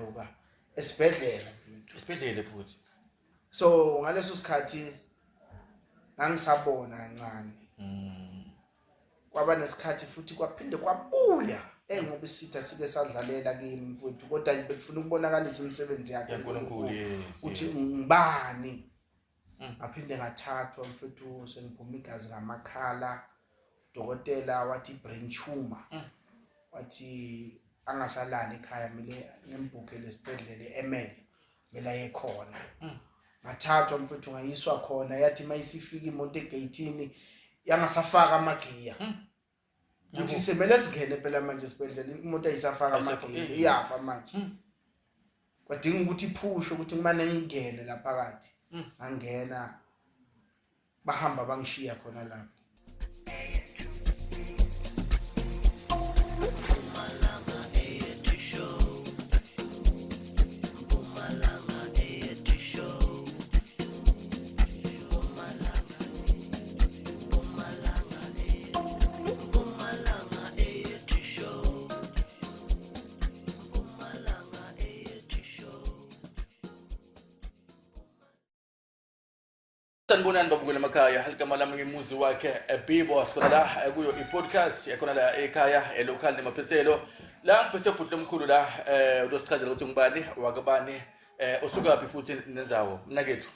ngaduka esibhedlela futhi. So ngaleso sikhathi ngangisabona kancane. Kwaba nesikhathi futhi kwaphinde kwabuya ngoba isitha sike sadlalela kimi mfowethu kodwa bekufuna ukubonakalisa imisebenzi yakhe uNkulunkulu uthi ngibani. Aphinde ngathathwa mfowethu sengiphuma igazi ngamakhala. Dokotela wathi brain tumor. Wathi angasalala ekhaya mina ngimbuke lesibhedlela eMel mina yekhona. Ngathathwa mfowethu ngayiswa khona yathi mayisifika imoto egate yangasafaka amagiya. Uthi semele singene phela manje esibhedlela imoto ayisafaka amagiya iyafa manje. Kwadinga ukuthi iphushe ukuthi ngimane ngingene lapha phakathi. Angena bahamba bangishiya khona lapha. Sanibonani babukela emakhaya halika lami ngemuzi wakhe Bibo asikona la kuyo i-podcast yakona la ekhaya local nemapheselo la ngiphethe ubhuti omkhulu la uzosichazela ukuthi ngubani wakabani usukaphi futhi nenzawo mnakethu.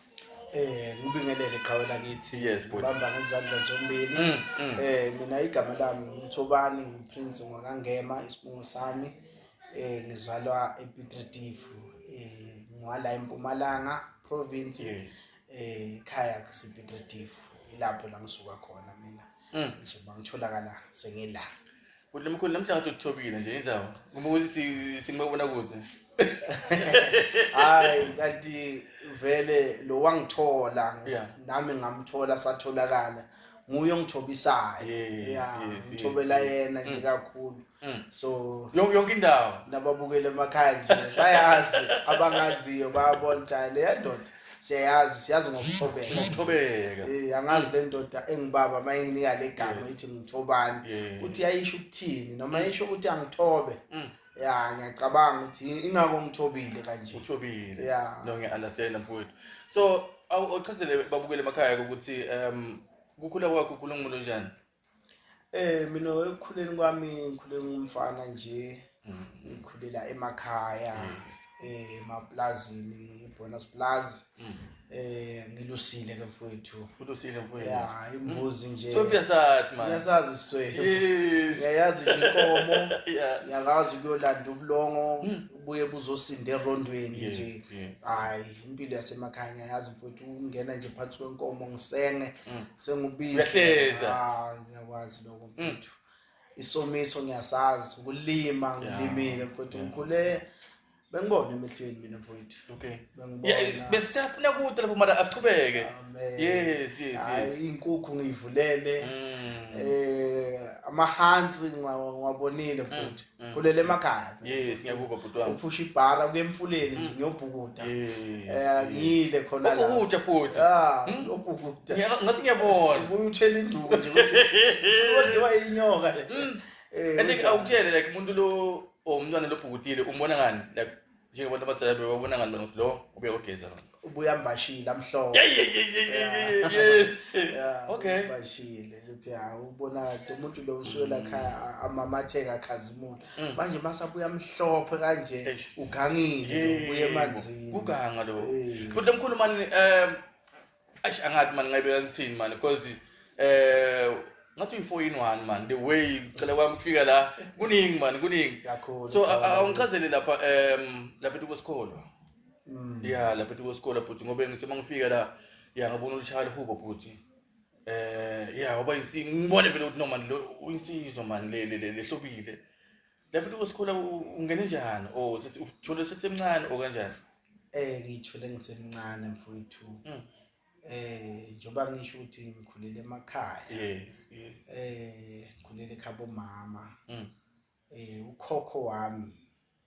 Ngibingelele iqhawe lakithi. Yes bhuti. Bamba ngezandla zombili. Mina igama lami uMthobani uPrince Ngwakangema isibungu sami. Ngizalwa ePitretief. Ngwala eMpumalanga province. Yes. Ekhaya kusePitretief ilapho la ngisuka khona mina. Nje bangitholakala sengila. Bhuti omkhulu namhlanje uthobile nje inzawo. Ngokuthi singibona kuze. Hayi kanti vele lo wangithola nami ngamthola satholakala nguye ongithobisayo. Ngithobela yena nje kakhulu. So yonke indawo nababukela emakhaya nje bayazi abangaziyo bayabona le ndoda siyazi ngokuthobeka. Angazi le ndoda engibaba mayenginika legama ithi ngithobani uthi yayisho ukuthini noma yisho ukuthi angithobe. Ngiyacabanga ukuthi ingako ngithobile kanje. Uthobile. No ngiyaunderstand mfowethu. So awuchazele babukele emakhaya ukuthi ukukhula kwakho uNkulunkulu njani? Mina ekukhuleni kwami ngikhule ngumfana nje. Ngikhulela emakhaya emaplazini bonus plus. Ngilusile ke mfowethu. Ulusile mfowethu. Imbuzi nje. So piyasathi man. Ngiyasazi swe. Ngiyayazi inkomo. Ngiyakazi ukuyolanda ubulongo ubuye buzosinda erondweni nje. Hayi impilo yasemakhaya ngiyazi mfowethu ungena nje phansi kwenkomo ngisenge sengubisi. Ngiyakwazi lokho mfowethu. Isomiso ngiyasazi ukulima ngilimile mfowethu ngikhule bengibona emehlweni mina mfowethu. Okay. Bengibona. Besafuna ukuthi lapho mara asiqhubeke. Yes. Hayi inkukhu ngiyivulele. Amahansi ngwabonile mfowethu. Khulele emakhaya. Yes ngiyakuva bhuti wami. Uphusha ibhara kuyemfuleni nje ngiyobhukuda. Ngiyile khona la. Ubhukuda bhuti. Ubhukuda. Ngathi ngiyabona. Ubuye uthela induku nje ukuthi udliwa inyoka le. Kanti awutshele like umuntu lo umntwana lobhukutile umbona ngani like njengobantu abasala bebona ngani bangisi lo ubuya ogeza ubuya mbashila amhlophe. Yes. Okay. Mbashile uthi ubona umuntu lo uswela ekhaya amamatheka akhazimula manje masabuya amhlophe kanje ugangile ubuye emanzini uganga lo futhi omkhulu mani angathi mani ngayibeka ngithini mani because ngathi u4 in 1 man the way cela kwami kufika la kuningi man kuningi kakhulu. So awungichazele lapha lapha eTukosikholwa. Lapha eTukosikholwa bhuti ngoba ngisemangifika la ngabona ulishaya hubo bhuti. Ngoba ngibone vele ukuthi no man lo uyinsizwa man lehlobile. Lapha eTukosikholwa ungene njani uthole sesemncane kanjani? Ngithole ngisemncane mfowethu. Njoba ngisho ukuthi ngikhulele emakhaya. Yes. Ngikhulele ekhabo mama. Ukhokho wami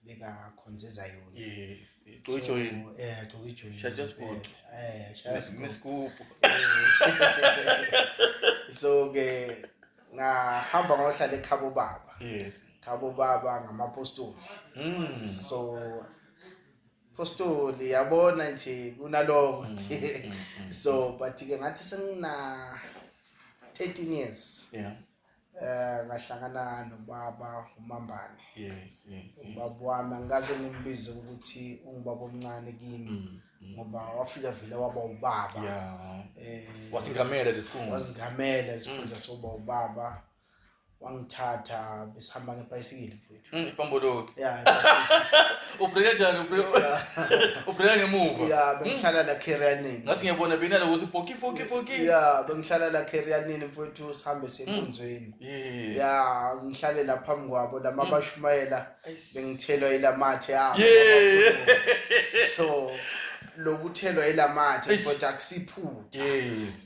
beka khonzeza yona. Yes. Ujoyini. Ujoyini. Shaja Scoop. Shaja Scoop. So ke ngahamba ngayohlala ekhabo baba. Yes. Khabo baba ngamaapostoli. So Apostoli yabona nje kunaloko nje. So but ke ngathi sengina 13 years. Yeah. Ngahlangana nobaba uMambane. Yes. Ubaba wami angikaze ngimbize ukuthi ungubaba omncane kimi ngoba wafika vele waba ubaba. Yeah. Wasingamela lesikhundla. Wasingamela isikhundla soba ubaba. Wangithatha besihamba ngebhayisikili mfowethu. Ipambolo. Yeah. Ubreka njani ubreka ngemuva? Yeah, bengihlala la Kherianini. Ngathi ngiyabona binala ukuthi poki. Yeah, bengihlala la Kherianini mfowethu sihambe senkonzweni. Yeah, ngihlale la phambi kwabo lamabashumayela bengithelwa ilamathe yabo. So lokuthelwa ilamathe kodwa akusiphutha.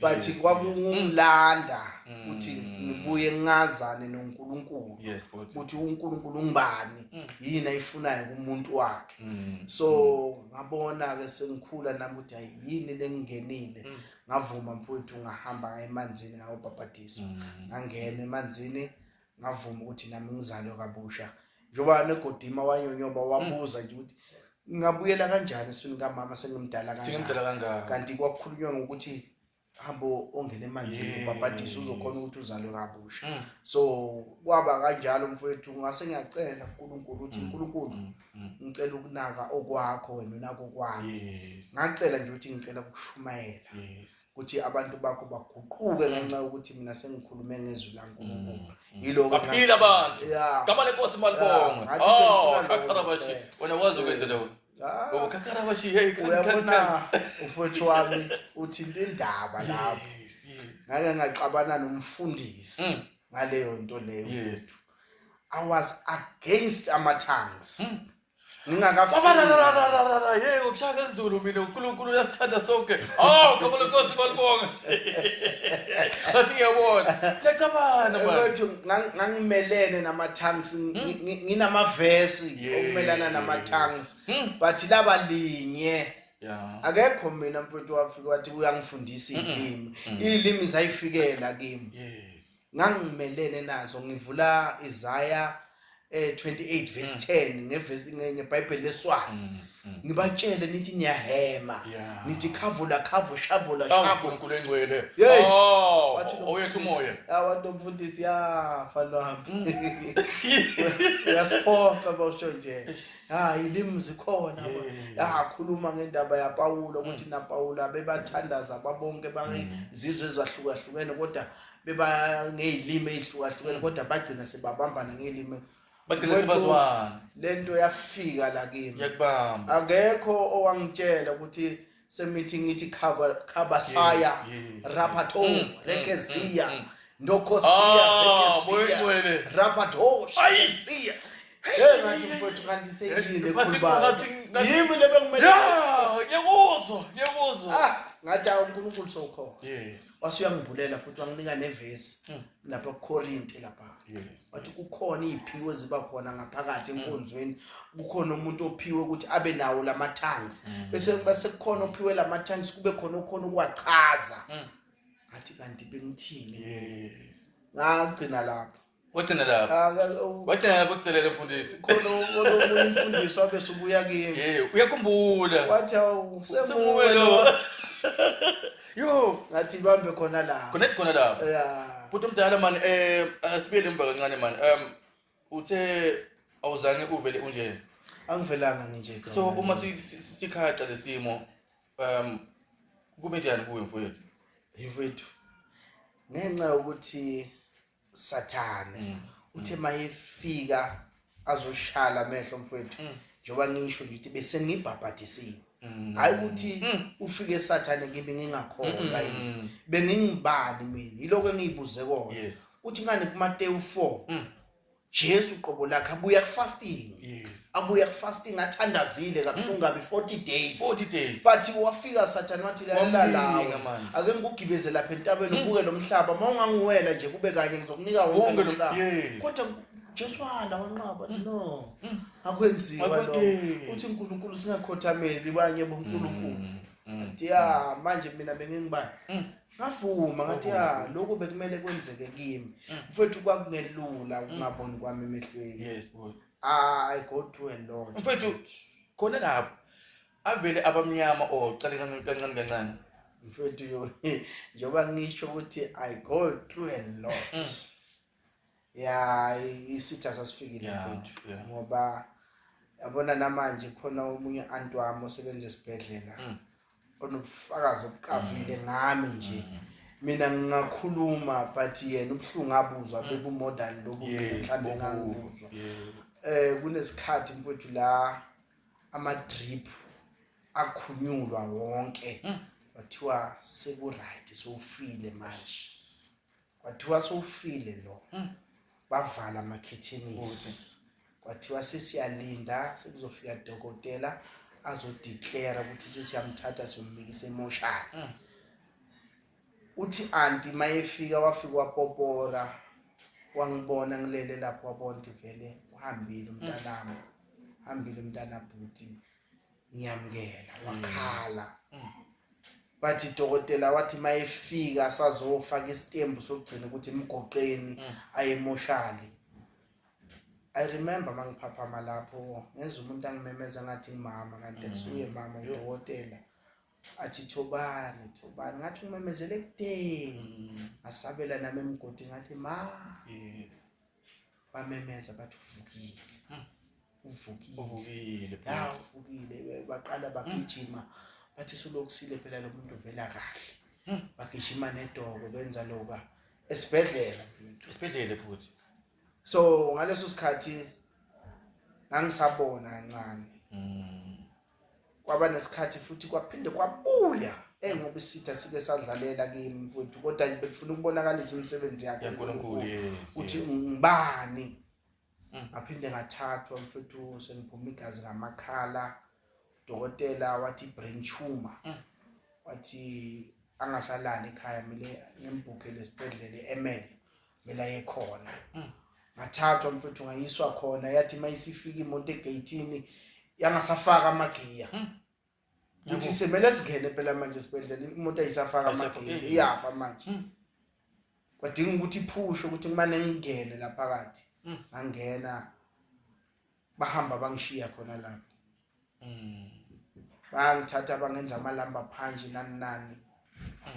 But kwakungilanda ukuthi ngibuye ngazane noNkulunkulu. Ukuthi uNkulunkulu ngibani yini ayifunayo kumuntu wakhe. So ngabona ke sengikhula nami ukuthi yini lengingenile. Ngavuma mfowethu ngahamba ngayemanzini ngayobhabhadiswa. Ngangena emanzini ngavuma ukuthi nami ngizalwe kabusha. Njoba negodima wanyonyoba wabuza nje ukuthi ngabuyela kanjani eswini kamama sengimdala kangaka. Kanti kwakukhulunywa ngokuthi hamba ongena emanzini ubhabhadisa uzokhona ukuthi uzalwe kabusha. So kwaba kanjalo mfowethu ngase ngiyacela kuNkulunkulu ukuthi uNkulunkulu ngicela ukunaka okwakho wena unako kwami. Ngacela nje ukuthi ngicela ukushumayela ukuthi abantu bakho baguquke ngenxa yokuthi mina sengikhulume ngezwi laNkulunkulu. Yilo baphila abantu. Gama lenkosi malibonga. Kakharabashi wena wazi ukwenza lokho. Kakharabashi hey uyabona mfowethu wami uthinta indaba lapho. Ngake ngaqabana nomfundisi ngaleyo nto leyo. I was against ama-tongues. Ngingakafika yebo kushaka isiZulu mina uNkulunkulu uyasithanda sonke. Gama lenkosi malibonga. Ngathi ngiyabona. Ngiyacabana manje. Ngangimelene nama-tongues nginamavesi okumelana nama-tongues but laba linye. Akekho mina mfowethu wafika wathi uyangifundisa izilimi. Izilimi zayifikela kimi. Ngangimelene nazo ngivula Isaiah 28 verse 10 ngeBhayibheli leSwazi. Ngibatshele nithi niyahema nithi khavula shavula uNkulunkulu engcwele. Wathi oyethu umoya. Abantu mfundisi fana wami. Uyasiphoxa bawusho nje. Ilimi zikhona khuluma ngendaba yaPawulo ukuthi naPawulo bebathandaza babonke bangizizwe ezahlukahlukene kodwa beba ngezilimi ezihlukahlukene kodwa bagcina sebabambana ngelimi. Lento yafika la kimi. Akekho owangitshela ukuthi semithi ngithi khabasaya rapato rekezia ndokhosiya zekezia rapato shayisiya. Ngathi mfowethu kanti seyini ekhuluma. Yimi lebengimele. Ngiyakuzwa. Ngathi uNkulunkulu sokhona. Wase uyangibulela futhi wanginika nevesi lapha eKorinte lapha. Wathi kukhona iziphiwo eziba khona ngaphakathi enkonzweni. Kukhona umuntu ophiwe ukuthi abe nawo lama-tongues. Bese kukhona ophiwe lama-tongues kube khona ukwachaza. Ngathi kanti bengithini? Ngagcina lapho. Wagcina lapho. Wagcina bokuselela mfundisi. Khona omunye umfundisi wabe subuya kimi. Uyakhumbula. Wathi semuwelo. Ngathi bambe khona la. Khona la. Futhi umdala man asibele emva kancane man. Uthe awuzange uvele unje. Angivelanga nje. So uma sikhaxa lesimo kube njani kuwe mfowethu? Mfowethu. Ngenxa ukuthi Sathane uthe mayefika azoshala amehlo mfowethu. Njoba ngisho nje ukuthi bese ngibhabhadisiwe. Hayi ukuthi ufike Sathane kimi ngingakholwa yini. Bengingibani mina. Yiloko engiyibuze kona. Uthi ngane kuMateyu 4. Jesu uqobo lakhe abuya kufasting. Abuya kufasting athandazile kabuhlungu ngabe 40 days. But wafika Sathane wathi la lawo. Ake ngikugibeze lapha entabeni ubuke lo mhlaba. Mawungangiwela nje kube kanye ngizokunika wonke lo mhlaba. Kodwa Jesu wanqaba no. Akwenziwa lo. Uthi uNkulunkulu singakhothameli banye boNkulunkulu. Athi manje mina bengingibani. Ngavuma ngathi lokho bekumele kwenzeke kimi. Mfowethu kwakungelula ukungaboni kwami emehlweni. Yes boy. I go through a lot. Mfowethu khona lapho avele abamnyama or qale kancane mfethu njengoba ngisho ukuthi I go through a lot isitha sasifikile mfethu ngoba yabona namanje khona omunye anti wami osebenza esibhedlela onobufakazi obuqavile ngami nje mina ngingakhuluma but yena ubhlungu abuzwa bebu modern lobu mhlambe ngangibuzwa kunesikhathi mfethu la ama drip akhunyulwa wonke kwathiwa seku right sowufile manje kwathiwa sowufile lo bavala ama curtains kwathiwa sesiyalinda sekuzofika dokotela azodeclare ukuthi sesiyamthatha siyombikisa emoshali uthi anti mayefika wafika wapopora wangibona ngilele lapho wabona vele uhambile umntanami hambile umntana bhuti ngiyamkela wakhala bathi dokotela wathi mayefika sazofaka isitembu sokugcina ukuthi imgoqeni ayemoshali I remember mangiphaphama lapho ngezwe umuntu angimemeza ngathi imama kanti kusuye mama udokotela athi Thobani ngathi ngimemezele kudeni asabela nami emgodi ngathi ma bamemeza bathi uvukile baqala bagijima bathi sulokusile phela lo muntu vela kahle bagijima nedoko benza loka esibhedlela futhi so ngaleso sikhathi ngangisabona kancane kwaba nesikhathi futhi kwaphinde kwabuya ngoba isitha sike sadlalela kimi mfowethu kodwa bekufuna ukubonakalisa imisebenzi yakhe yaNkulunkulu uthi ngibani aphinde ngathathwa mfowethu sengiphuma igazi ngamakhala dokotela wathi brain tumor wathi angasalala ekhaya mile ngimbuke lesibhedlela eML mina yekhona ngathathwa mfowethu ngayiswa khona yathi mayisifika imoto egateini yangasafaka amagiya uthi semele singene phela manje esibhedlela imoto ayisafaka amagiya iyafa manje kwadinga ukuthi iphushe ukuthi ngimane ngingene lapha phakathi ngangena bahamba bangishiya khona lapho bangithatha bangenza amalamba phansi nani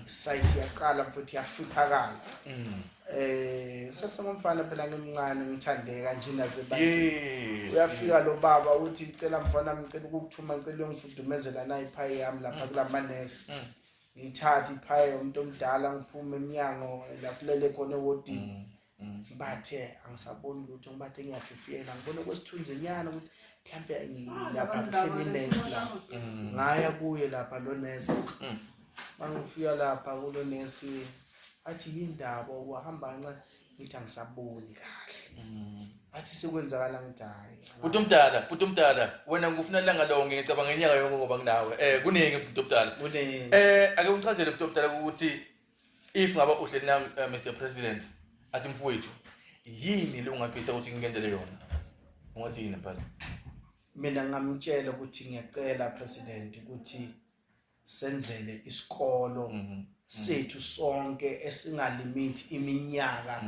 site yaqala mfowethu yafiphakala sasemfana phela ngimncane ngithandeka nje nasebantu uyafika lo baba uthi ngicela mfana ngicela ukukuthuma ngicela ungifudumezela na iphayi yami lapha kulamanesi ngithatha iphayi yomuntu omdala ngiphume eminyango lasilele khona ewodini bathe angisaboni lutho ngibathe ngiyafifiyela ngibone kwesithunze nyana ukuthi mhlambe ngilapha kuhleli nurse la ngaya kuye lapha lo nurse mangifika lapha kulo nurse athi yindaba wahamba kancane ngithi angisaboni kahle athi sekwenzakala ngithi hayi Bhuti omdala wena ngifuna langa lo ngicabanga ngenyanga yonke ngoba nginawe kuningi bhuti omdala kuningi ake ungichazele bhuti omdala ukuthi if ngaba uhleli na Mr President athi mfowethu yini le ungafisa ukuthi ngikenzele yona ungathi yini mphakathi mina ngamtshela ukuthi ngiyacela president ukuthi senzele isikolo sethu sonke esingalimit iminyaka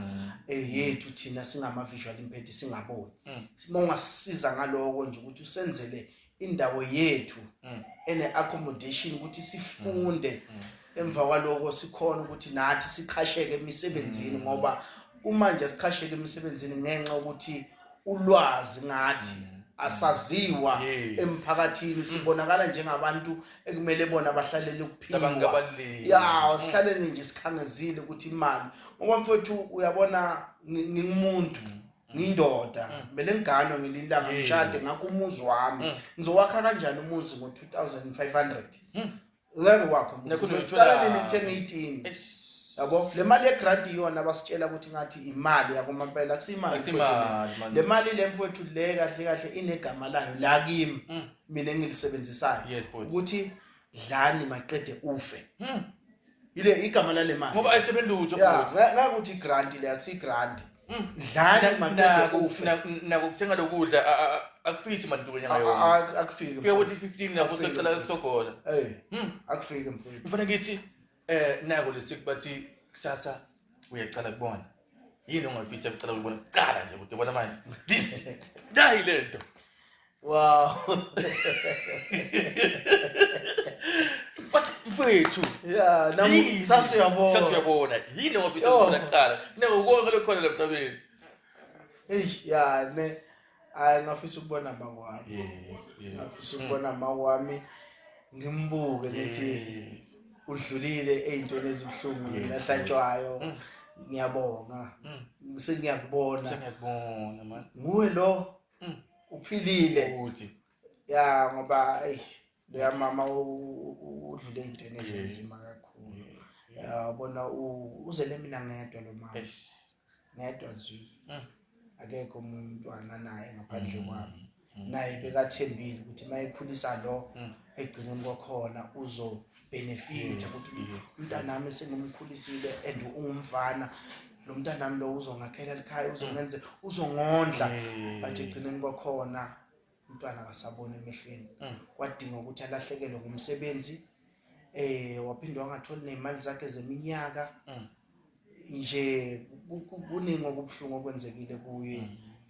yethu thina singama visual impaired singaboni simongasisiza ngaloko nje ukuthi usenzele indawo yethu ene accommodation ukuthi sifunde emva kwaloko sikhona ukuthi nathi siqhasheke emisebenzini ngoba uma nje siqhasheke emisebenzini ngenxa ukuthi ulwazi ngathi asaziwa emphakathini sibonakala njengabantu ekumele bona bahlalele ukuphila sihlalele nje sikhangezile ukuthi imali ngoba mfowethu uyabona ngingumuntu ngiyindoda kumele ngiganwe ngelilanga ngishade ngakho umuzi wami ngizowakha kanjani umuzi ngo2500 ngeke wakho uqala nini ngithenga 18 yabo le mali yegrant iyona basitshela ukuthi ngathi imali yakumampela kusimali le mali le mfowethu le kahle kahle inegama layo la kimi mina engilisebenzisayo ukuthi dlani maqede ufe ile igama lale mali ngoba ayisebenzutho ngakuthi igrant le akusi grant dlani maqede ufe nako kuthenga lokudla akufithi manje kwenyanga yona akufiki kuya ukuthi 15 lapho secela kusogola akufiki mfowethu mfana ngithi nako lesikubathi kusasa uyaqala kubona yini ongafisa ukucala ukubona qala nje ukuthi ubona manje this nayi lento wow mfethu yeah nami sasuyabona yini ngofisa ukufuna kuqala nekukonke lokhona lemhlabeni yeah ne ngafisa ukubona makwami yes ngafisa ukubona makwami ngimbuke ngithi udlulile ezintweni ezibhlungu lahlatshwayo ngiyabonga sengiyakubona man nguwe lo uphilile uthi ya ngoba lo yamama udlule ezintweni ezenzima kakhulu yabona uzele mina ngedwa lo mama ngedwa zwi akekho umntwana naye ngaphandle kwami naye bekathembile ukuthi mayekhulisa lo egcineni kwakhona uzo benefit ukuthi umntanami sengimkhulisile and ungumfana lo mntanami lo uzongakhela ekhaya uzongenze uzongondla bathi egcineni kwakhona umntwana akasabona emehlweni kwadinga ukuthi alahlekelwe ngumsebenzi waphinde wangatholi nezimali zakhe zeminyaka nje kuningi okubhlungu okwenzekile kuye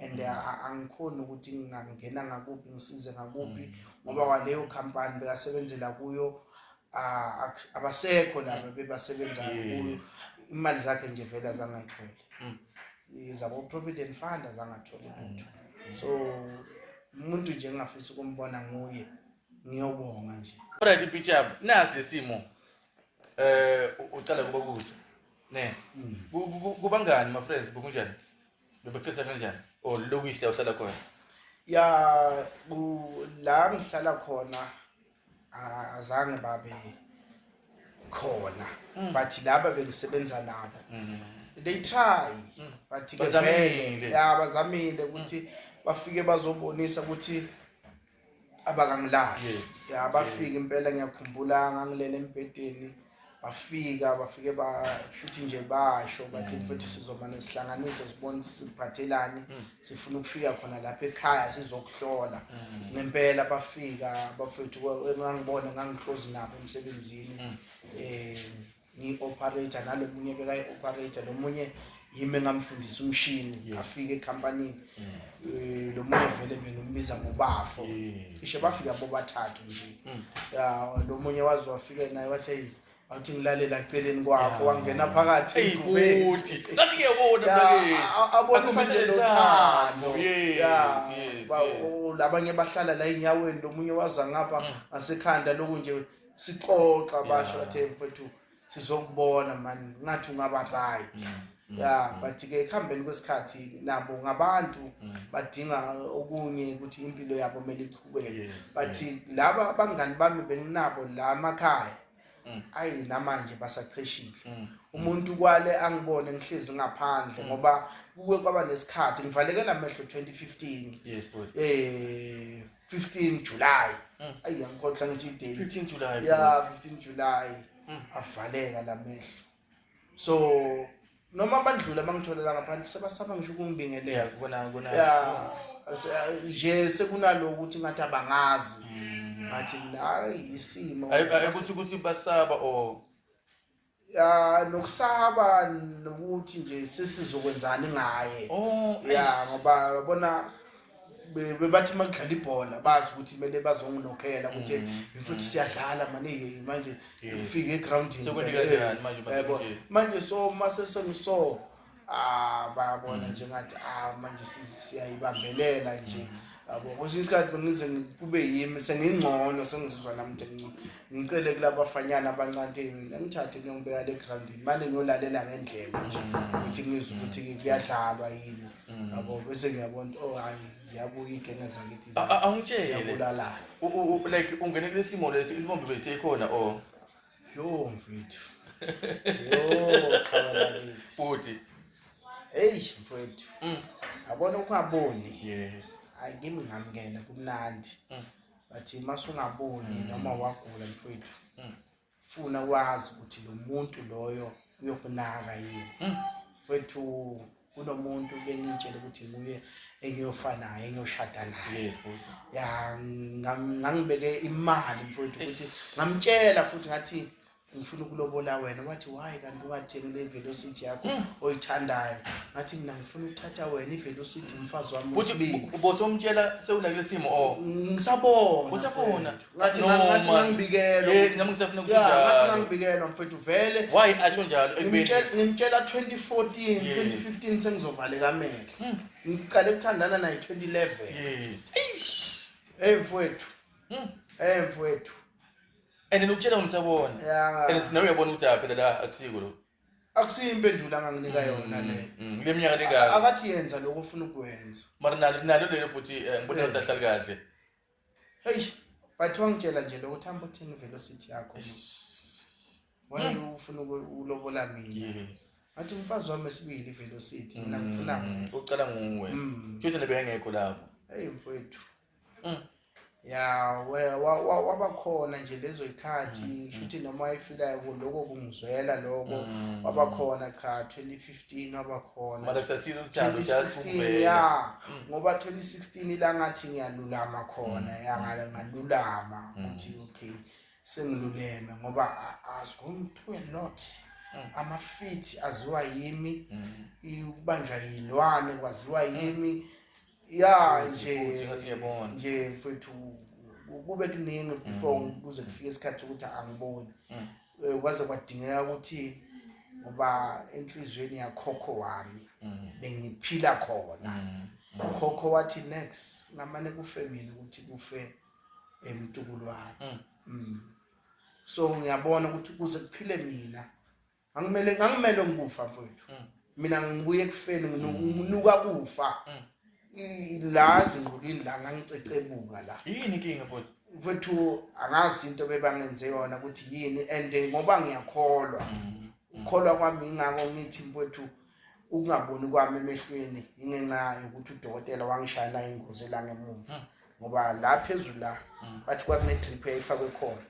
and angikhona ukuthi ngingangena ngakuphi ngisize ngakuphi ngoba kwaleyo company bekasebenzela kuyo abasekho laba bebasebenza kuyo imali zakhe nje vele azangayitholi izabo provident fund azangatholi lutho so umuntu nje engafisa ukumbona nguye ngiyobonga nje alright picture nasi lesimo uqala kuba kuhle ne kubangani my friends bokunjani bebefisa kanjani o lokuyihle uhlala khona ya la ngihlala khona azange babe khona but laba bengisebenza nabo they try but ke vele ya bazamile ukuthi bafike bazobonisa ukuthi abakangilahli ya bafika impela ngiyakhumbula ngangilele embedeni bafike bashuthi nje basho bathi mfethu sizoba nesihlanganiso sibone siphathelani sifuna ukufika khona lapha ekhaya sizokuhlola ngempela bafika bafethu engangibona ngangiclose nabo emsebenzini ngi-operator nalomunye bekayi-operator lomunye yimi ngamfundisa umshini afike ecompany lomunye vele bengimbiza ngobafo ishe bafika bobathathu nje lomunye wazi wafika naye wathi awuthi ngilalela eceleni kwakho wangena phakathi eyibuthi ngathi ngiyabona abonisa nje lothando labanye bahlala la enyaweni lomunye waza ngapha ngasekhanda lokunje sixoxa basho bathe mfethu sizokubona man ngathi ungaba right but ke ekhambeni kwesikhathi nabo ngabantu badinga okunye ukuthi impilo yabo kumele ichubeke but laba abangani bami benginabo la emakhaya ayi namanje basacheshile umuntu kwale angibone ngihlezi ngaphandle ngoba kuke kwaba nesikhathi ngivalekela amehlo 2015 yes boy 15 July ayi angikhohlwa ngisho idate 15 July yeah 15 July avaleka lamehlo so noma bandlula bangitholela ngaphandle sebasaba ngisho ukungibingelela kubona yeah nje sekunalo ukuthi ngathi abangazi ngathi la isimo ayikuthi ukuthi basaba or nokusaba nokuthi nje sesizokwenzani ngaye yeah ngoba babona bebathi makudlala ibhola bazi ukuthi kumele bazonginokhela ukuthi mfuthu siyadlala manje ufike egroundini manje so mase sengiso bayabona nje ngathi manje siyayibambelela nje yabo kwesinye isikhathi bengize kube yimi sengingcono sengizizwa nami ukuthi ngicele kulabafanyana abancane ngithathe ngiyongibeka le groundini manje ngiyolalela ngendlela nje ukuthi ngizwe ukuthi kuyadlalwa yini yabo bese ngiyabona hayi ziyabuya igenge zangithi siyabulala like ungene kulesimo lesi intombi besekhona or yo mfethu yo khala lithi futhi hey mfethu yabona ukungaboni yes ayimi ngamngena kumnandi bathi masungaboni noma wagula mfethu funa wazi ukuthi lo muntu loyo uyokunaka yini mfethu kunomuntu bengitshela ukuthi nguye engiyofana naye engiyoshada naye yes futhi ya ngangibeke imali mfethu ukuthi ngamtshela futhi ngathi ngifuna ukulobola wena. Wathi why kanti ungathengi le velocity yakho oyithandayo? Ngathi mina ngifuna ukuthatha wena ivelocity mfazi wami wesibili. Ubosomtshela sewulakule simo ngisabona usabona ngathi ngangibikela ngathi ngangibikela mfethu vele why asho njalo ngimtshela 2014 2015 sengizovaleka amehlo ngiqale ukuthandana naye 2011 mfethu mfethu and ukutshela ngisabona and nawe uyabona ukuthi phela la akusiko lo akusiyimpendulo anganginika yona le leminyaka lengaka akathi yenza lokho ufuna ukwenza mara nalo lelo futhi ngibona usahlala kahle hey bathi wangitshela nje lokuthi hamba uthenga ivelocity yakho why ufuna ulobola mina athi mfazi wami esibili ivelocity mina ngifuna mina uqala nguwe futhi nebengekho lapho hey mfowethu ya wabakhona nje lezo ikhathi futhi noma ayifila lokho kungizwela lokho wabakhona cha 2015 wabakhona mara kusasizwe uthando 2016 ya ngoba 2016 ila ngathi ngiyalulama khona ngalulama ukuthi okay sengiluleme ngoba I was going through a lot ama feet aziwa yimi ukubanjwa yilwane kwaziwa yimi ya nje mfethu kube kuningi before kuze kufike isikhathi ukuthi angiboni kwaze kwadingeka ukuthi ngoba enhlizweni yakhokho wami bengiphila khona khokho wathi next ngamane kufe mina ukuthi kufe emntukulu wami so ngiyabona ukuthi kuze kuphile mina ngangimele ngikufa mfethu mina ngibuye ekufeni nginuka kufa ilazi ngqulini la ngangicecebuka la yini inkinga mfethu angazi into bebangenze yona ukuthi yini and ngoba ngiyakholwa ukholwa kwami ingako ngithi mfethu ukungaboni kwami emehlweni ingenxa yokuthi udokotela wangishaya ingozi la ngemuva ngoba la phezulu la bathi kwakune drip eyifakwe khona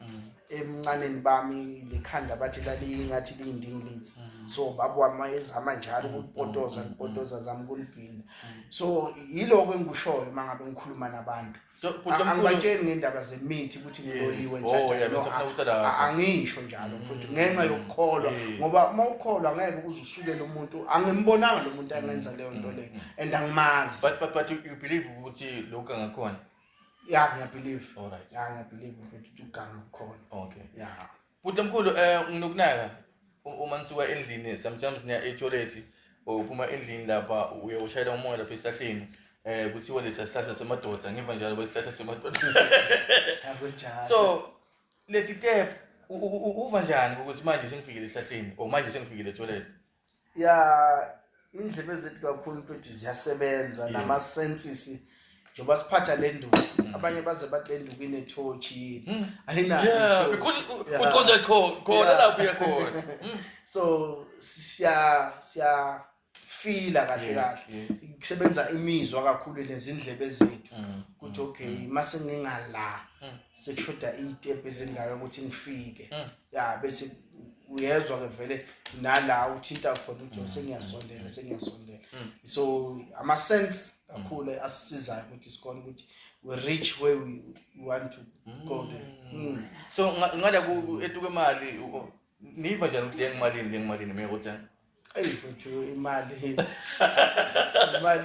emncaneni bami lekhanda bathi lali ngathi liyindingilizi so babwama ezama njalo ukupotoza zami kulibhini so yiloko engikushoyo mangabe ngikhuluma nabantu angibatsheni ngendaba zemithi ukuthi ngiloyiwe njalo angisho njalo mfowethu ngenxa yokukholwa ngoba mawukholwa ngeke uzusuke lo muntu angimbonanga lo muntu angenza leyo nto leyo and angimazi but you believe ukuthi lokho angakhona yeah ngiyabelieve alright ngiyabelieve mfethu uganga ukhona okay yeah buti mkhulu nginokunaka uma nisuka endlini sometimes niya etoilet uphuma endlini lapha uye ushayela umoya lapha esihlahleni kuthiwa lesihlahla semadoda ngiva njalo besihlahla semadoda akunjalo so leti step uva njani ukuthi manje sengifikile esihlahleni o manje sengifikile etoilet ya indlebe zethu kakhulu mfethu ziyasebenza nama senses njoba siphatha le nduku abanye baze bathi le nduku inethochi ayinayo yeah because I call lapho yakhona so siya fila kahle kahle kusebenza imizwa kakhulu lezindlebe zethu ukuthi okay mase ngingala sekushoda itepe ezingaka ukuthi ngifike ya bese uyezwa ke vele nala uthinta khona ukuthi sengiyasondela so ama sense kakhulu asisizayo ukuthi sikole ukuthi we reach where we want to go there so ngada ku etuke imali niva njani ukuthi lengimalini meyokuthena mfethu imali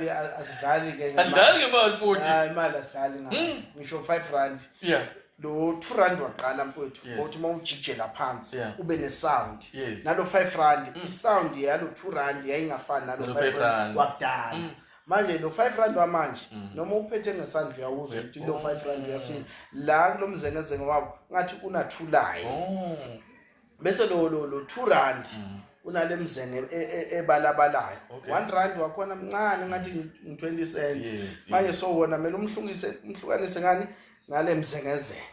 asidlali ke andali ngemali futhi imali asidlali ngayo ngisho 5 rand yeah lo 2 rand waqala mfethu ukuthi mawujijela phansi ube ne sound nalo 5 rand isound yalo 2 rand yayingafani nalo 5 rand wakudala manje lo 5 rand wamanje noma uphethe ngesandla uyawuzwa ukuthi lo 5 rand uyasina la kulomzengezenge wabo ngathi unathulayo bese lo 2 rand unalemzenge ebalabalayo 1 rand wakhona mncane ngathi 20 cent manje so wona mina umhlukanise ngani ngalemzengezenge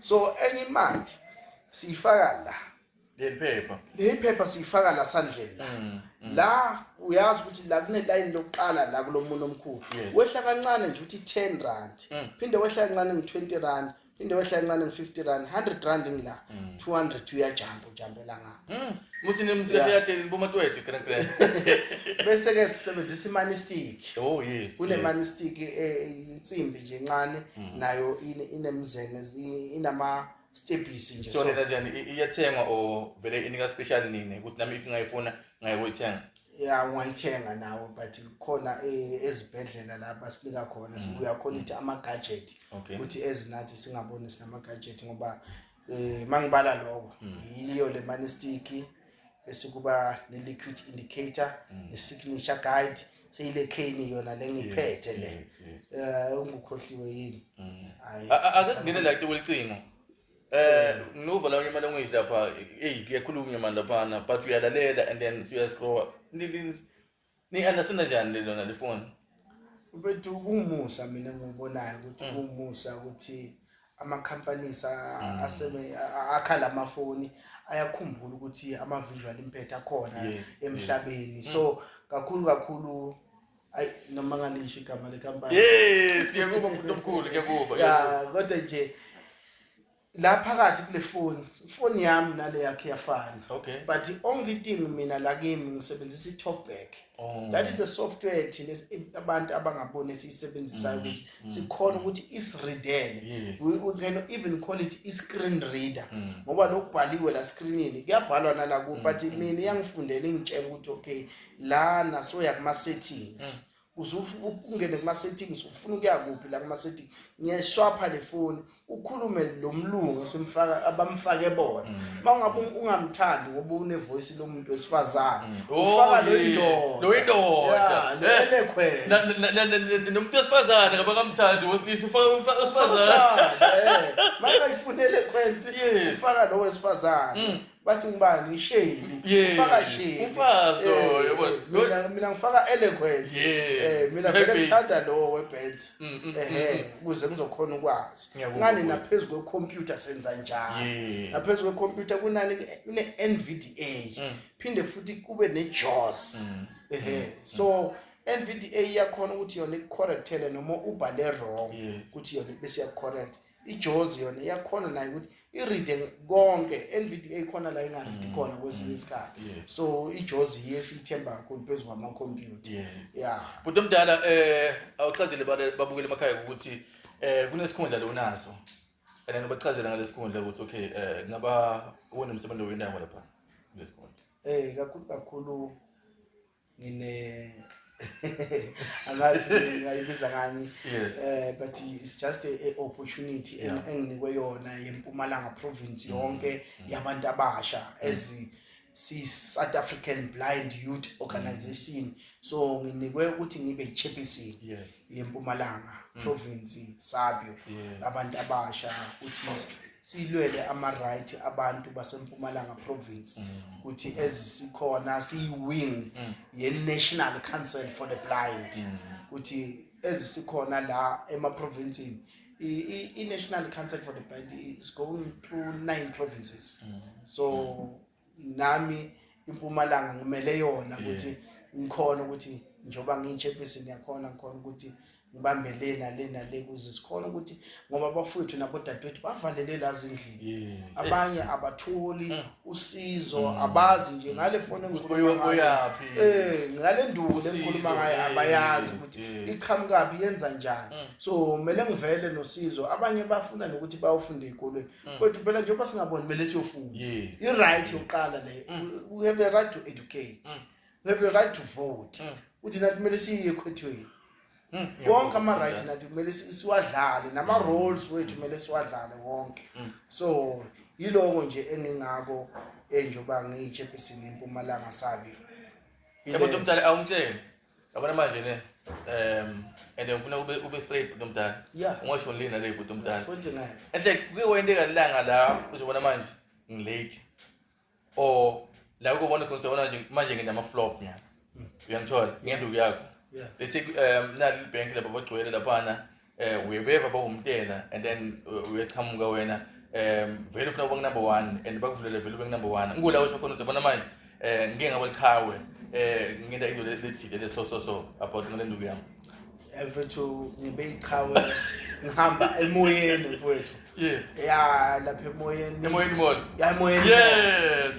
so enye imali siyifaka la le paper siyifaka la sandleni la uyazi ukuthi la kune line lokuqala la kulomuntu omkhulu wehla kancane nje uthi 10 rand phinde wehla kancane ngi20 rand phinde wehla kancane ngi50 rand 100 rand ngila 200 uyajumpela ngapha musine muzika yahle bomatwethu kana bese ke sisebenzisa imani stick oh yes kule mani stick insimbi nje encane nayo inemzenge inama stepisi nje. So lena njani iyathengwa o vele inika special nini ukuthi nami if ngayifuna ngayikuyithenga? Yeah, ungayithenga nawo but khona ezibhedlela lapha sinika khona sibuya khona ithi ama gadget ukuthi ezinathi singaboni sinama gadget ngoba mangibala lokho yiyo le money stick bese kuba ne liquid indicator ne signature guide seyile cane yona lengiphethe le ungukhohliwe yini ake singene la kucingo nginuva la imali ngiyidla lapha kuyakhulunywa manje lapha but uyalalela and then uya scroll ni understand njani lona le phone ubethu kumusa mina ngibonayo ukuthi kumusa ukuthi ama companies akhala amafoni ayakhumbula ukuthi ama visual impact akhona emhlabeni so kakhulu noma nganisho igama le company siyakuba umuntu omkhulu kuyakuba kodwa nje la phakathi kule phone yami nale yakhe yafana but the only thing mina la kimi ngisebenzisa iTalkback. That is a software thina abantu abangabone siyisebenzisayo ukuthi sikhona ukuthi isreadele. We can even call it screen reader ngoba lokubhaliwe la screenini kuyabhalwa nala ku but mina iyangifundela ingitshela ukuthi okay lana soya kuma settings ungene kuma settings ufuna ukuya kuphi la kuma settings ngiyashwapha le phone ukhulume lo mlungu esimfaka abamfake bona mangabe ungamthandi ngoba une voice lomuntu wesifazana ufaka lo indoda lele khwela nomuntu wesifazana ngaba kamthandi wosilisa ufaka wesifazana manje ifunele khwenzi ufaka lo wesifazana bathi ngibani isheli ufaka sheli umfazi yabo mina ngifaka eloquent mina vele ngithanda lo webands ukuze ngizokhona ukwazi ngani naphezulu kwecomputer senza njalo naphezulu kwecomputer kunani kune NVDA phinde futhi kube neJAWS so NVDA yakhona ukuthi yona icorrectele noma ubhale wrong ukuthi yona bese yacorrect iJAWS yona yakhona nayo ukuthi i-reading konke NVDA khona la ingaread khona kwesinye isikhathi so iJAWS yesithemba kakhulu phezulu kwama computer but umdala awuchazile babukele emakhaya ukuthi kunesikhundla lo naso and bachazela ngalesikhundla ukuthi okay ngaba wona umsebenzi wendawo lapha lesikhundla kakhulu ngine angazi ngayibiza ngani but it's just a opportunity enginikwe yona yeMpumalanga province yonke yabantu abasha si South African Blind Youth Organization so nginikwe ukuthi ngibe chairperson yeMpumalanga province sabio abantu abasha uthi silwele ama right abantu baseMpumalanga province ukuthi ezisikhona siyiwing ye National Council for the Blind ukuthi ezisikhona la ema provinces i National Council for the Blind is going through 9 provinces so nami iMpumalanga ngimele yona ukuthi ngikhona ukuthi njoba ngiyichairperson yakhona ngikhona ukuthi ngibambe lena le kuze sikhona ukuthi ngoba abafowethu nabodadewethu bavalele lazindlini abanye abatholi usizo abazi nje ngale phone engikhuluma ngayo ngale nduku lengikhuluma ngayo abayazi ukuthi iqhamukabi yenza njani so kumele ngivele nosizo abanye bafuna nokuthi bayofunda ezikolweni kodwa phela njengoba singaboni kumele siyofunda I right yokuqala le we have the right to educate we have the right to vote uthi nathi kumele siye ekhwethweni wonke ama right nathi kumele siwadlale nama roles wethu kumele siwadlale wonke so yiloko nje engingako njengoba ngiyichairperson eMpumalanga sabio yebo mdala awungitshela yabona manje ne and ngifuna ube straight mdala ungasho lina le bhuti mdala futhi ngayo and kuke wayendeka langa la uzobona manje ngilate or la ukubona konsona nje manje nginama flop nyana uyangithola ngenduku yakho bese nali bank lapha bagcwele laphana uyebeva bawumntela and then uyachamuka wena vele ufuna ukuba number 1 and bakuvulele vele ube number 1 ngula usho khona uzobona manje ngike ngabalichawe ngenda into lethile leso about ngenduku yami everythu ngibe ichawe ngihamba emoyeni mfowethu ya lapha emoyeni mall ya emoyeni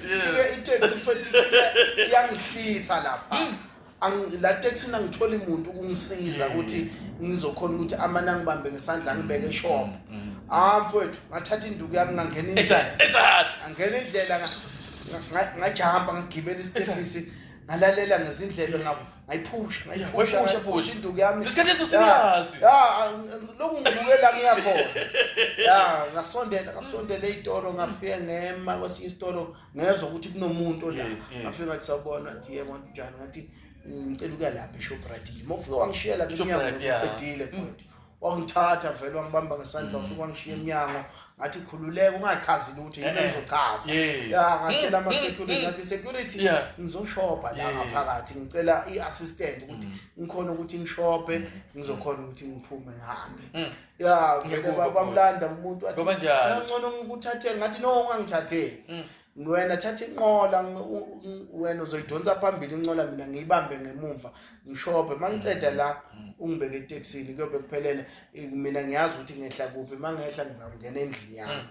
fike itaxi mfowethu yangihlisa lapha la taxi ngithola umuntu ukungisiza ukuthi ngizokhona ukuthi amana ngibambe ngesandla ngibeke shop mfowethu ngathatha induku yami ngangena indlela angena indlela ngajamba ngagibela isitepisi ngalalela ngezindlebe ngayiphusha induku yami isikhathi siyazi lokhu ngibukela ngiyakhona ngasondela ezitolo ngafika ngema kwesinye isitolo ngezwe ukuthi kunomuntu la ngafika ngathi sabona athi yebo njani ngathi ngicela ukuya lapha eShoprite mofika wangishiya lapha eminyango ngicedile mfowethu wangithatha vele wangibamba ngesandla ufika wangishiya eminyango ngathi khululeka ungachazi lutho yini engizochaza ngatshela ama security ngathi security ngizoshopha la ngaphakathi ngicela iassistant ukuthi ngikhona ukuthi ngishope ngizokhona ukuthi ngiphume ngihambe vele bamlanda umuntu wathi ngcono ngikuthathele ngathi no ungangithatheli wena thatha inqola wena uzoyidonsa phambili inqola mina ngiyibambe ngemumva ngishophe mangiceda la ungibeke etaxini kuyobe kuphelele mina ngiyazi ukuthi ngehla kuphi mangehla ngizangena endlini yami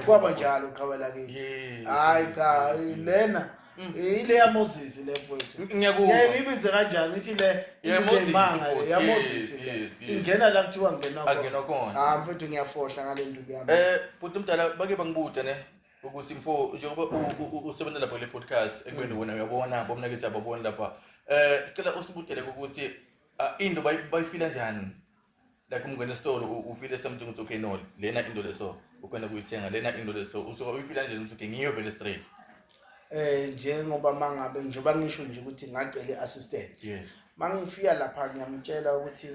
kwaba njalo uqhawela kithi hayi cha lena ile ya Moses le mfowethu ngiyibize kanjani ithi le imanga ya Moses le ingena la kuthiwa ngena khona mfowethu ngiyafohla ngale nduku yami buti umdala bake bangibude ne ukuthi mfo njengoba usebenza lapha le podcast ekubeni wona uyabona bomna kithi ababoni lapha sicela usibudele ukuthi into bayifila njani like umngene store ufile something ukuthi okay no lena into leso ukwenda kuyithenga lena into leso usuka uyifila nje ukuthi ngiyo vele straight njengoba mangabe njengoba ngisho nje ukuthi ngacela iassistant mangifika lapha ngiyamtshela ukuthi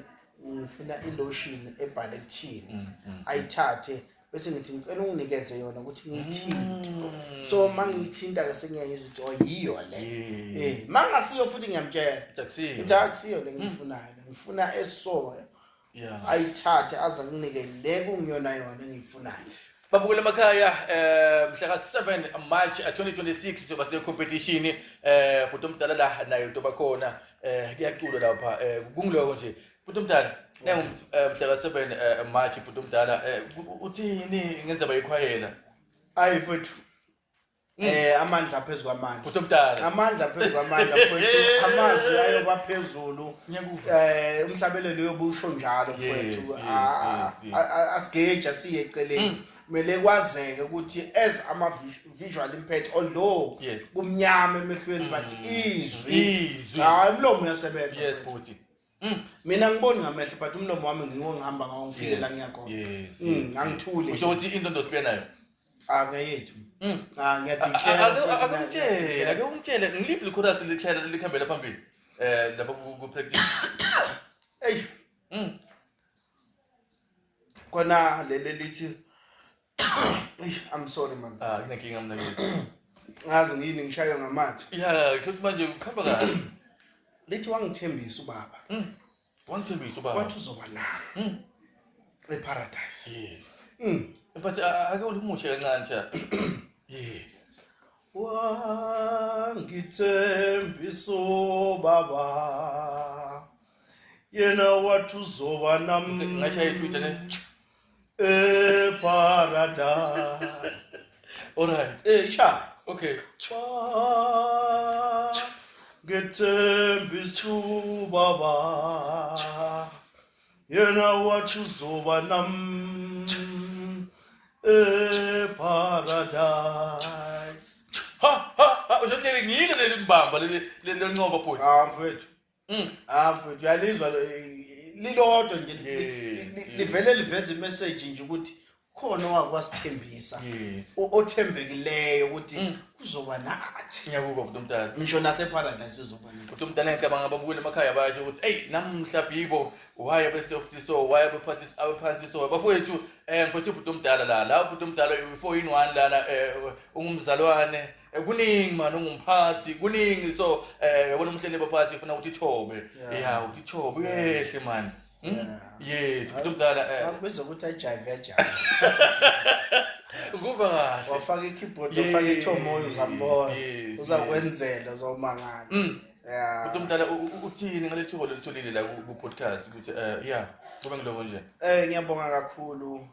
ngifuna ilotion ebhale kuthini ayithathe bese ngithi ngicela unginikeze yona ukuthi ngiyithinte so mangiyithinta ke sengiyayizwa ukuthi yiyo le mangasiyo futhi ngiyamtshela akusiyo le ngiyifunayo ngifuna esoya ayithathe aza nginike le kungiyona yona engiyifunayo babukela emakhaya mhla ka7 March 2026 soba sile competition buti umdala la nayo into bakhona kuyaculwa lapha kungiloko nje buti umdala mhla ka7 March buti umdala uthini ngenza bayikhwayela ayi mfowethu amandla phezulu kwamandla buti umdala amandla phezulu kwamandla mfowethu amazwi ayo kwaphezulu umhlabelelo yobusho njalo mfowethu asigeja siye eceleni kumele kwazeke ukuthi as ama visual impact although kumnyama emehlweni but izwi umlomo uyasebenza yes buti mina ngiboni ngamehlo but umlomo wami ngiwo ngihamba ngawo ngifike la ngiyakhona ngangithule usho ukuthi into ndosibuya nayo ngeyethu ngiyadeclare ake ungitshele ngiliphi lichorus lichayela likhambela phambili lapha ku practice kona lele lithi I'm sorry man kunenkinga mina ke ngazi ngiyini ngishaywa ngamathe kusho manje ukhamba kahle lithi wangithembisa ubaba wangithembisa ubaba wathi uzoba nami eparadise yes but ake ulimushe kancane cha yes wangithembisa ubaba yena wathi uzoba nami ngashaya Twitter ne paradise alright sha okay ngithembisa ubaba yena wathi uzoba nami paradise uzohlele ngiyile leli mbamba le nqoba bhuti mfowethu mfowethu uyalizwa lilodwa nje livele liveza imessage nje ukuthi khona wakwasithembisa othembekileyo ukuthi kuzoba nathi ngiyakuba buti umdala ngisho nase paradise uzoba nathi buti umdala ngicabanga babukela emakhaya basho ukuthi hey namhla Bhibo why abesoftiso why abaphansiso bafowethu mfowethu buti umdala la buti umdala 4-in-1 lana ungumzalwane kuningi manje ungumphathi kuningi so yabona umhleli baphathi ufuna ukuthi ithobe uthi ithobe uyehle manje yes buti umdala akubizwa ukuthi ajive ukuba kahle wafaka ikeyboard wafaka ithomoyo uzambona uzakwenzela uzomangala buti umdala uthini ngale thubo lolitholile la ku podcast ukuthi ngoba ngiloko nje ngiyabonga kakhulu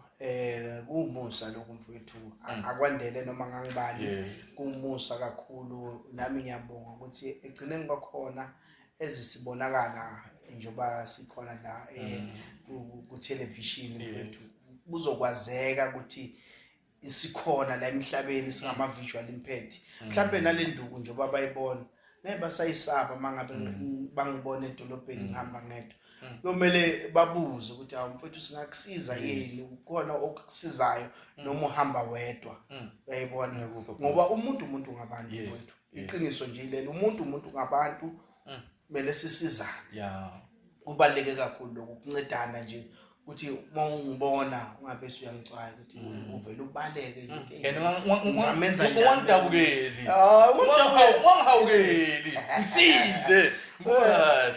kumusa lokhu mfowethu akwandele noma ngangibani kumusa kakhulu nami ngiyabonga ukuthi egcineni kwakhona ezisibonakala njengoba sikhona la ku television mfowethu buzokwazeka ukuthi isikhona la emhlabeni singama visual impaired mhlambe nalenduku nje babayibona nebasayisaba mangabe bangibona edolobheni ngihamba ngedwa kumele babuze ukuthi awu mfowethu singakusiza yini ukona okusizayo noma uhamba wedwa bayibona ngoba umuntu ngabantu mfowethu iqiniso nje lelo umuntu ngabantu kumele sisizane kubaleke kakhulu lokuncedana nje ukuthi uma ungibona ungabe usuyangicwaya ukuthi uvela ubaleke nje ngizamenza njani ungidabukeli ungihawukeli ngisize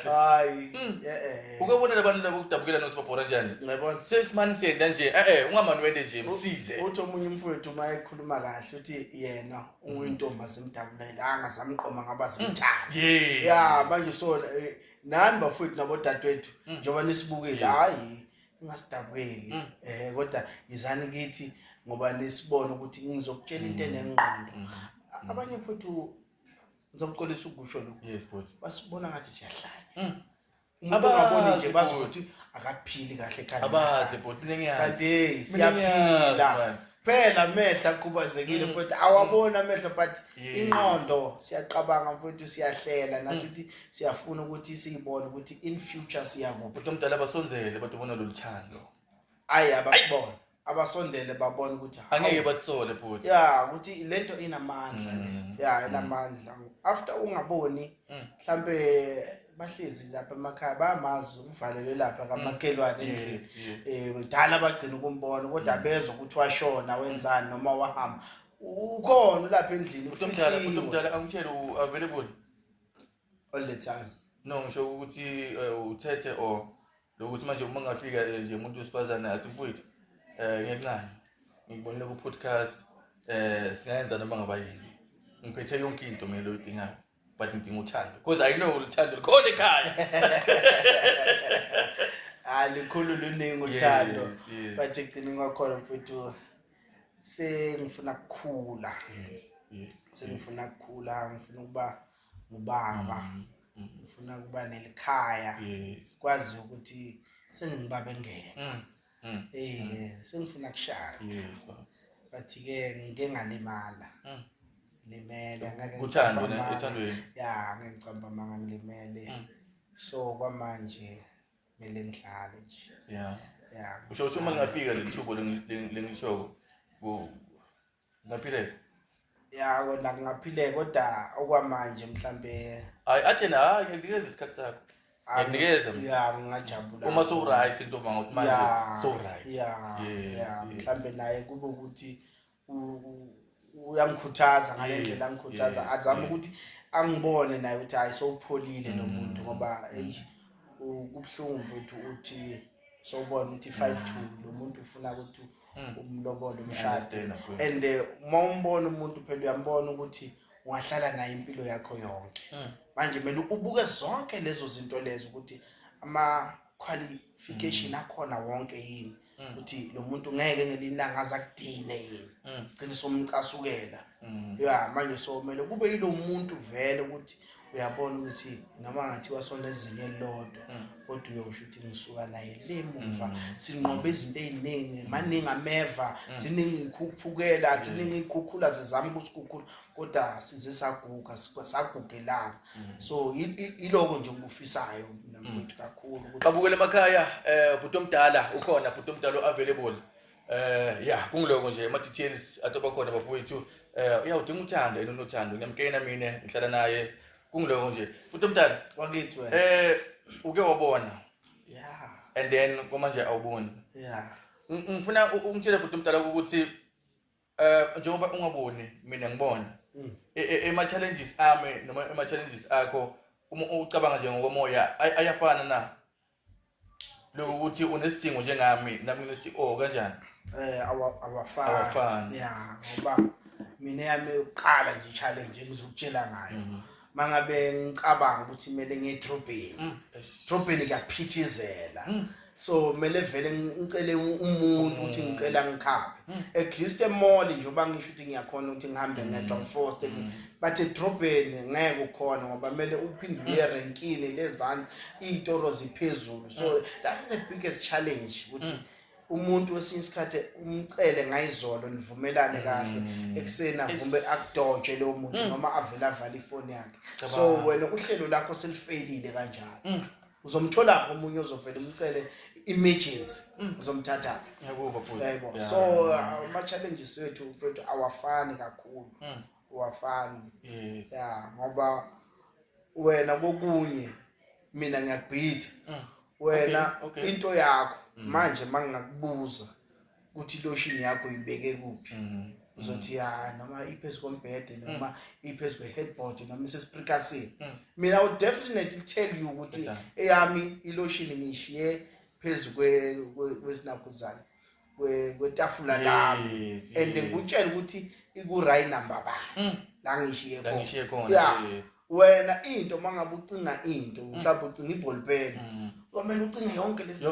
hayi ukubona labantu labo ukudabukela nosibabhora njani ngiyabona sesimani senza nje ungamani wende nje msize uthi omunye umfowethu uma ekhuluma kahle uthi yena uyintombazi emdabulela angazamqoma ngaba zimthanda manje so nani bafowethu nabo dadewethu njengoba nisibukile hayi ingasidabukeli kodwa izani kithi ngoba nisibona ukuthi ngizokutshela into enengqondo abanye mfowethu ngizokuxolisa ukusho lokho basibona ngathi siyahlanya umuntu ongaboni nje bazi ukuthi akaphili kahle ekhaya abazi bhuti kanti siyaphila phela mehla kubazekile mfowethu awabona amehlo but ingqondo siyaqabanga mfowethu siyahlela nathi ukuthi siyafuna ukuthi siyibone ukuthi in future siyakuphi umuntu omdala basonzele bathi ubona loluthando abasibona abasondele babona ukuthi angeke batsole bhuti ukuthi lento inamandla le inamandla after ungaboni mhlambe bahlezi lapha emakhaya bayamazi uvalelwe lapha kamakhelwane endlini udala bagcina ukumbona kodwa bezwe ukuthi washona wenzani noma wahamba ukhona lapha endlini umuntu omdala angitshela available all the time no ngisho ukuthi uthethe or lokuthi manje uma ngafika nje umuntu wesifazane athi mfowethu ngiyancane ngibonile ku podcast singayenza noma ngaba yini ngiphethe yonke into mina loyidingayo but ngidinga uthando because I know uthando likhona ekhaya likhulu luningi uthando but egcina ngakhona mfowethu sengifuna ukukhula sengifuna ukukhula ngifuna ukuba ngubaba ngifuna ukuba nelikhaya kwazi ukuthi sengingibaba engene sengifuna kushaya but ke ngike ngalimala limele ngake uthandweni ngicamba manga ngilimele so kwamanje kumele ngihlale nje usho ukuthi uma ngafika lethubo lengishoko ngaphile kona ngaphile kodwa okwamanje mhlambe athena hayi ngikunikeza isikhathi sakho nginikeza ngingajabula uma so right into manje manje so right mhlambe naye kube ukuthi uyangikhuthaza ngale ndlela angikhuthaza azama ukuthi angibone naye ukuthi hayi sowupholile lo muntu ngoba kubhlungu mfethu uthi sowubona ukuthi 5-2 lo muntu ufuna ukuthi umlobolo umshade and uma umbona umuntu phela uyambona ukuthi ungahlala naye impilo yakho yonke manje kumele ubuke zonke lezo zinto lezo ukuthi ama qualification akhona wonke yini ukuthi lo muntu ngeke ngelinanga azakudine yini gcina somcasukela manje so kumele kube yilo muntu vele ukuthi uyabona ukuthi noma ngathi wasona ezinye elilodwa kodwa uyosho ukuthi ngisuka naye lemuva sinqobe izinto eziningi maningi ameva siningi ikhuphukela siningi ikhukhula zezama kusikhukhula kodwa size saguga sagugelana so iloko nje ngufisayo namfowethu kakhulu ukuthi babukele emakhaya bhuti omdala ukhona bhuti omdala available kungiloko nje ama details atoba khona bafowethu uyawudinga uthando enothando ngiyamkena mina ngihlala naye kungiloko nje bhuti omdala wakithi wena uke wabona and then manje awuboni ngifuna ungitshele bhuti omdala ukuthi njengoba ungaboni mina ngibona ema challenges ami noma ema challenges akho uma ucabanga nje ngokomoya ayafana na lokuthi unesidingo njengami nami nginesiko kanjani awafani ngoba mina yami uqala nje challenge engizokutshela ngayo mangabe ngicabanga ukuthi kumele ngiye edrobheni kuyaphithizela so kumele vele ngicele umuntu ukuthi ngicela ngikhaphe at least emall nje uba ngisho ukuthi ngiyakhona ukuthi ngihambe ngedwa ngiforce but edrobheni ngeke ukhona ngoba kumele uphinde uye renkini lezansi izitoro ziphezulu so that is the biggest challenge ukuthi umuntu wesinye isikhathi umcele ngayizolo nivumelane kahle ekseni avume akudoje lo muntu noma avela avala ifoni yakhe so wena uhlelo lakho selifailile kanjalo uzomthola omunye ozovela umcele emergency uzomthatha yabo so ama challenges wethu mfethu awafani kakhulu awafani ngoba wena kokunye mina ngiyakubhida wena into yakho manje mangingakubuza ukuthi lotion yakho ibeke kuphi uzothi noma iphezulu kombhede noma iphezulu kweheadboard noma isesprikasini mina I would definitely tell you ukuthi eyami ilotion ngishiye phezulu kwesinakuzana kwetafula lami and ngikutshela ukuthi iku-right number bani la ngishiye khona wena into mangabe ucinga into mhlawumbe ucinga iball pen kumele ucinge yonke lezi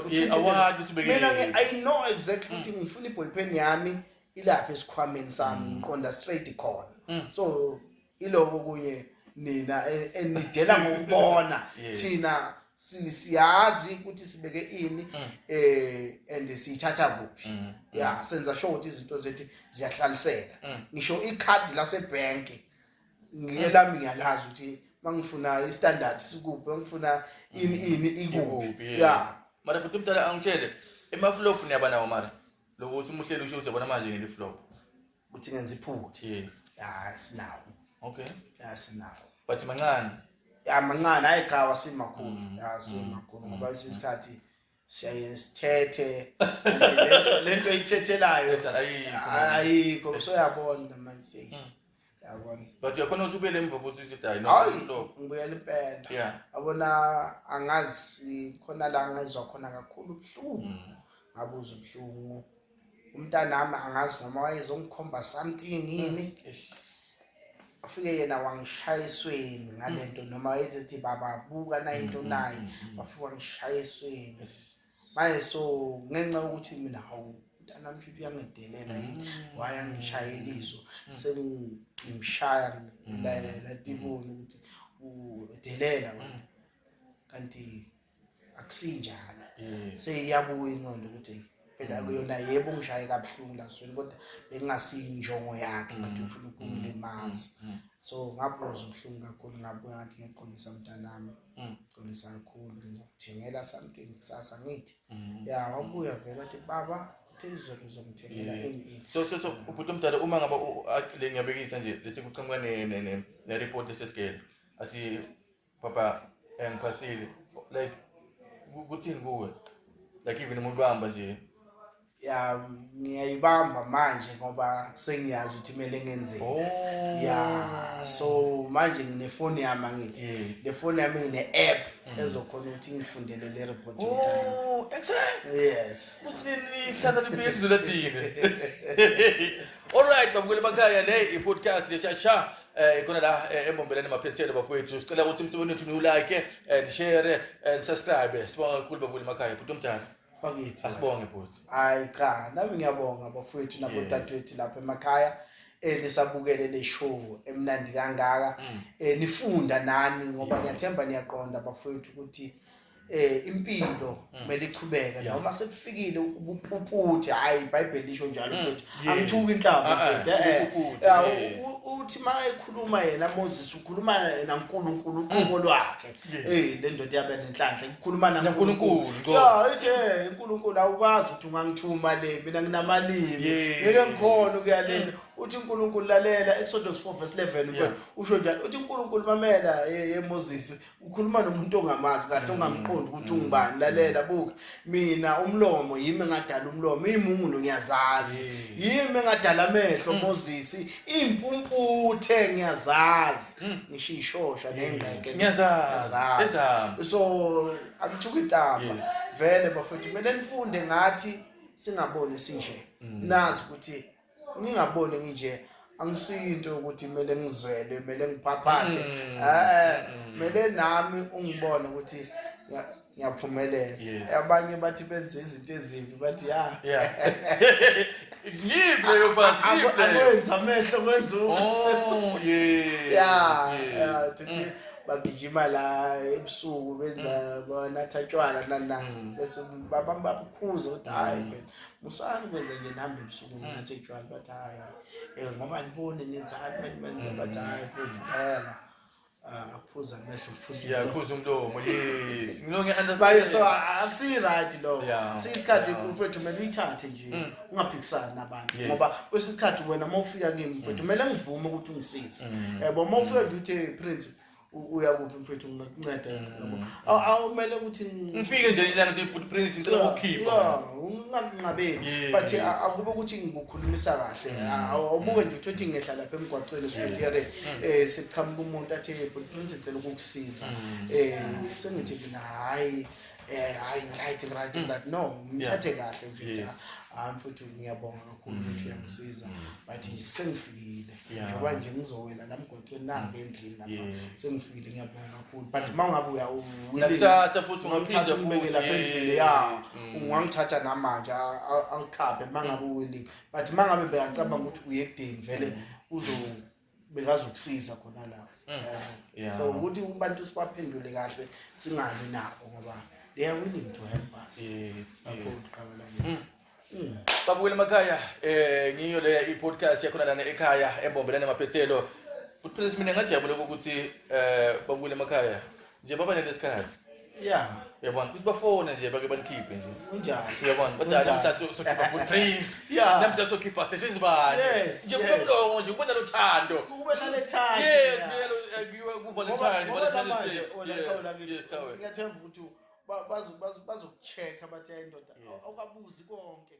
mina I know exactly ukuthi ngifuna iball pen yami ilapha esikhwameni sami ngiqonda straight khona so iloko kunye nina enidela ngokubona thina siyazi ukuthi sibeke ini and siyithatha kuphi senza sure ukuthi izinto zethu ziyahlaliseka ngisho ikhadi lasebank ngiyelami ngiyalazi ukuthi mangifuna istandard sikuphi ngifuna ini ikuphi mara futhi umntana angitshele emaflop niyabanawo mara lokho usimuhlelo usho uzabona manje ngeli flop uthi ngenza iphuthe sinawo okay sinawo but mancane mancane hayi cha wasimakhulu simakhulu ngoba isikhathi siyaye sithethe lento ayithethelayo ayikho so yabona manje yabona but uyakhona usubele emva futhi usidayi no ngibuyela impela abona angazi khona la ngizwa khona kakhulu ubuhlungu ngabuza ubuhlungu umntana nami angazi noma wayezongikhomba something yini afike yena wangishaya esweni ngalento noma wayethi baba buka na into nayo wafika wangishaya esweni manje so ngenxa ukuthi mina hawu umntana nami futhi uyangidelela yini wayangishayeliso sengimshaya la tiboni ukuthi udelela wena kanti akusinjalo seyabuya ingqondo ukuthi phela kuyona yebo ngishaye kabuhlungu lasweni kodwa bengasinjongo yakhe ukuthi ufuna ukungilimaza so ngabuza ubuhlungu kakhulu ngabuya ngathi ngiyaxolisa mntanami xolisa kakhulu ngizokuthengela something kusasa ngithi wabuya vele wathi baba phezulu uzongithengela ini so ubhuti omdala uma ngaba le ngiyabekisa nje lesikuqhamuka ne report esesigele athi papa ngiphasile like kuthini kuwe like even umuntu bahamba nje ngiyayibamba manje ngoba sengiyazi ukuthi kumele ngenzeni so manje ngine phone yami ngithi le phone yami ngine app ezokhona ukuthi ngifundele le report yes usini thanda libhekile lathini alright babukele bakhaya le i-podcast leshasha ikona la embombeleni amaphethelo bafowethu sicela ukuthi umsebenzi wethu niwulike and share and subscribe sibonga kakhulu babukele makhaya bhuti omdala bakithi asibonge bhuti hayi cha nami ngiyabonga bafowethu nabodadewethu lapha emakhaya nisabukele le show emnandi kangaka nifunda nani ngoba ngiyathemba niyaqonda bafowethu ukuthi impilo kumele ichubeke noma sekufikile ubuphuphuthe hayi iBhayibheli lisho njalo mfethu angithuki inhlamba mfethu uthi mayekhuluma yena Moses ukhuluma naNkulunkulu uqobo lwakhe le ndoda yabe nenhlanhla ukukhuluma naNkulunkulu ithi uNkulunkulu awukwazi ukuthi ungangithuma le mina nginamalimi ngeke ngikhona ukuyalena uthi uNkulunkulu lalela Exodus 4:11 mfethu usho njalo uthi uNkulunkulu mamela yeMoses ukhuluma nomuntu ongamazi kahle ongamqondi ukuthi ungibani lalela buka mina umlomo yimi ngadala umlomo imungu ngiyazazi yimi ngadala amehlo Moses impumputhe ngiyazazi ngisho ishosha nengqeke ngiyazazi so akuthuka intamba vele bafethu kumele nifunde ngathi singabone sinje nazi ukuthi ngingabone nginje angisinto ukuthi kumele ngizwele kumele ngiphaphathe kumele nami ungibone ukuthi ngiyaphumelela abanye bathi benze izinto ezimbi bathi ngible yo bathi akwenza amehlo kwenza yes tuthi bagijima la ebusuku benza banatha tshwala nani bese babakhuza ukuthi hayi phela musani kwenza nje nihambe ebusuku nathe tshwala bathi hayi ngoba nibone nenzani manje bathi hayi mfethu phela aphuza amehlo mfuthu yaphuza umlomo yes ngilonke baye so akusi right lo Yeah. sisikhathi mfethu kumele uyithathe nje ungaphikisani nabantu ngoba kwesisikhathi wena mawufika kimi mfethu kumele ngivume ukuthi ungisize yabo mawufika nje uthi prince uyakuphi mfethu ngingakunceda yabo awumele ukuthi ngifike nje ilanga siput prince ngicela ukukhipha ungakunqabeli but akube ukuthi ngikukhulumisa kahle awubuke nje uthi ngehla lapha emgwaqweni esikutiyere sekuqhamuka umuntu athi prince ngicela ukukusiza sengithi mina hayi right no ngithathe kahle mfethu mfethu ngiyabonga kakhulu ukuthi uyangisiza but nje sengifikile njengoba nje ngizowela la mgwaqweni nake endlini lapha sengifikile ngiyabonga kakhulu but mawungabe nakusasa futhi ungangithatha umbeke lapha endlini ungangithatha namanje angikhaphe mangabe uwilling but mangabe beyacabanga ukuthi uye ekudeni vele bekazokusiza khona lapho so ukuthi abantu sibaphendule kahle singabi nabo ngoba they are willing to help us babuyela emakhaya ngiyo le i-podcast yakhona lana ekhaya ebombelana emaphethelo but prince mina ngajabula ukuthi babuyela emakhaya nje baba nelesikhathi uyabona sibafona nje bake banikhiphe nje unjani uyabona bathi namhlanje sokhipha good prince namhlanje sokhipha sesizibani nje kube mlongo nje kube nalothando kube nalethando yes kuba nethando ngiyathemba ukuthi bazokucheck abathi indoda awukabuzi konke